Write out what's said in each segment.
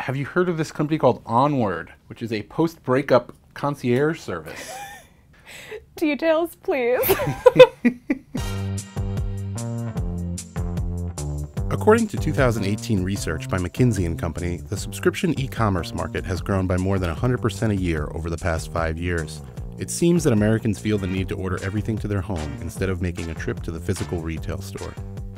have you heard of this company called Onward, which is a post-breakup concierge service? Details, please. According to 2018 research by McKinsey & Company, the subscription e-commerce market has grown by more than 100% a year over the past 5 years. It seems that Americans feel the need to order everything to their home instead of making a trip to the physical retail store.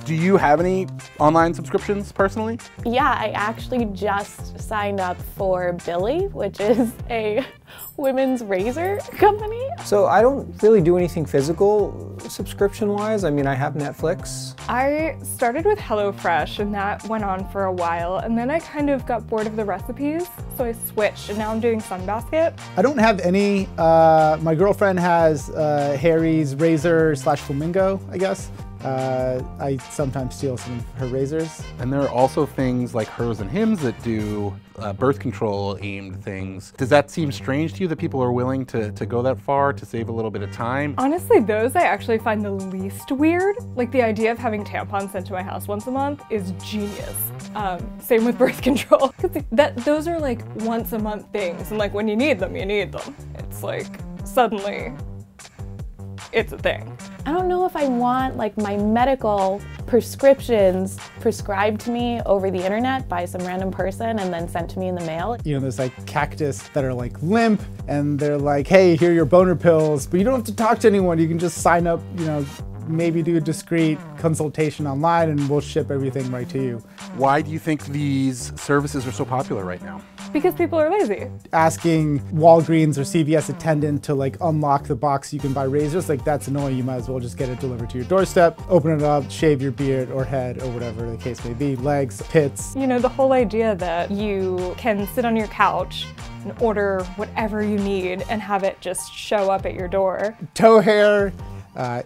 Do you have any online subscriptions personally? Yeah, I actually just signed up for Billy, which is a women's razor company. So I don't really do anything physical subscription-wise. I mean, I have Netflix. I started with HelloFresh and that went on for a while, and then I kind of got bored of the recipes, so I switched and now I'm doing Sunbasket. I don't have any. My girlfriend has Harry's razor / flamingo, I guess. I sometimes steal some of her razors. And there are also things like Hers and Hims that do birth control aimed things. Does that seem strange to you that people are willing to go that far to save a little bit of time? Honestly, those I actually find the least weird. Like the idea of having tampons sent to my house once a month is genius. Same with birth control. Those are like once a month things, and like when you need them, you need them. It's like suddenly it's a thing. I don't know if I want like my medical prescriptions prescribed to me over the internet by some random person and then sent to me in the mail. You know, there's like cactus that are like limp and they're like, hey, here are your boner pills, but you don't have to talk to anyone. You can just sign up, you know, maybe do a discreet consultation online and we'll ship everything right to you. Why do you think these services are so popular right now? Because people are lazy. Asking Walgreens or CVS attendant to like unlock the box so you can buy razors, like that's annoying. You might as well just get it delivered to your doorstep, open it up, shave your beard or head or whatever the case may be, legs, pits. You know, the whole idea that you can sit on your couch and order whatever you need and have it just show up at your door. Toe hair,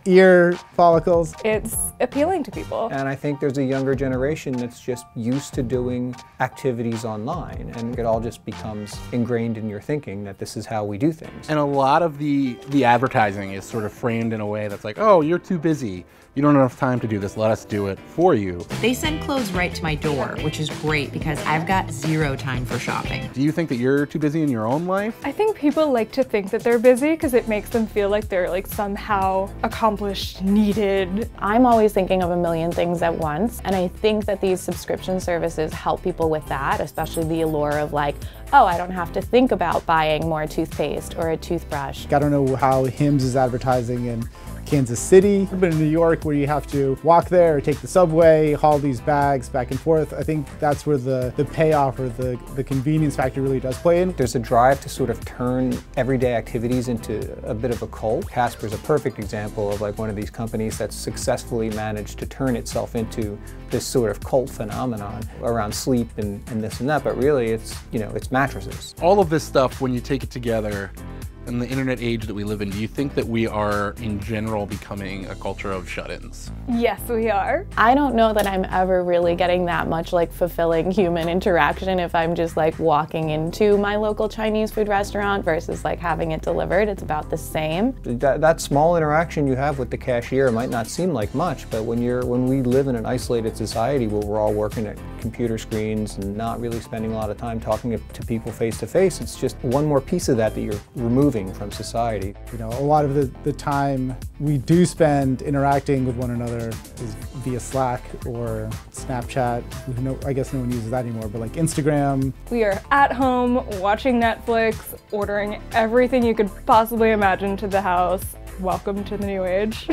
ear follicles. It's appealing to people. And I think there's a younger generation that's just used to doing activities online, and it all just becomes ingrained in your thinking that this is how we do things. And a lot of the advertising is sort of framed in a way that's like, oh, you're too busy. You don't have enough time to do this. Let us do it for you. They send clothes right to my door, which is great because I've got zero time for shopping. Do you think that you're too busy in your own life? I think people like to think that they're busy because it makes them feel like they're like somehow accomplished, needed. I'm always thinking of a million things at once, and I think that these subscription services help people with that, especially the allure of like, oh, I don't have to think about buying more toothpaste or a toothbrush. I don't know how Hims is advertising in Kansas City, but in New York where you have to walk there or take the subway, haul these bags back and forth. I think that's where the payoff or the convenience factor really does play in. There's a drive to sort of turn everyday activities into a bit of a cult. Casper's a perfect example of like one of these companies that's successfully managed to turn itself into this sort of cult phenomenon around sleep and this and that, but really it's, you know, it's mattresses. All of this stuff, when you take it together, in the internet age that we live in, do you think that we are, in general, becoming a culture of shut-ins? Yes, we are. I don't know that I'm ever really getting that much like fulfilling human interaction if I'm just like walking into my local Chinese food restaurant versus like having it delivered. It's about the same. That small interaction you have with the cashier might not seem like much, but when we live in an isolated society where we're all working at computer screens and not really spending a lot of time talking to people face to face, it's just one more piece of that you're removing from society. You know, a lot of the time we do spend interacting with one another is via Slack or Snapchat. I guess no one uses that anymore, but like Instagram. We are at home watching Netflix, ordering everything you could possibly imagine to the house. Welcome to the new age.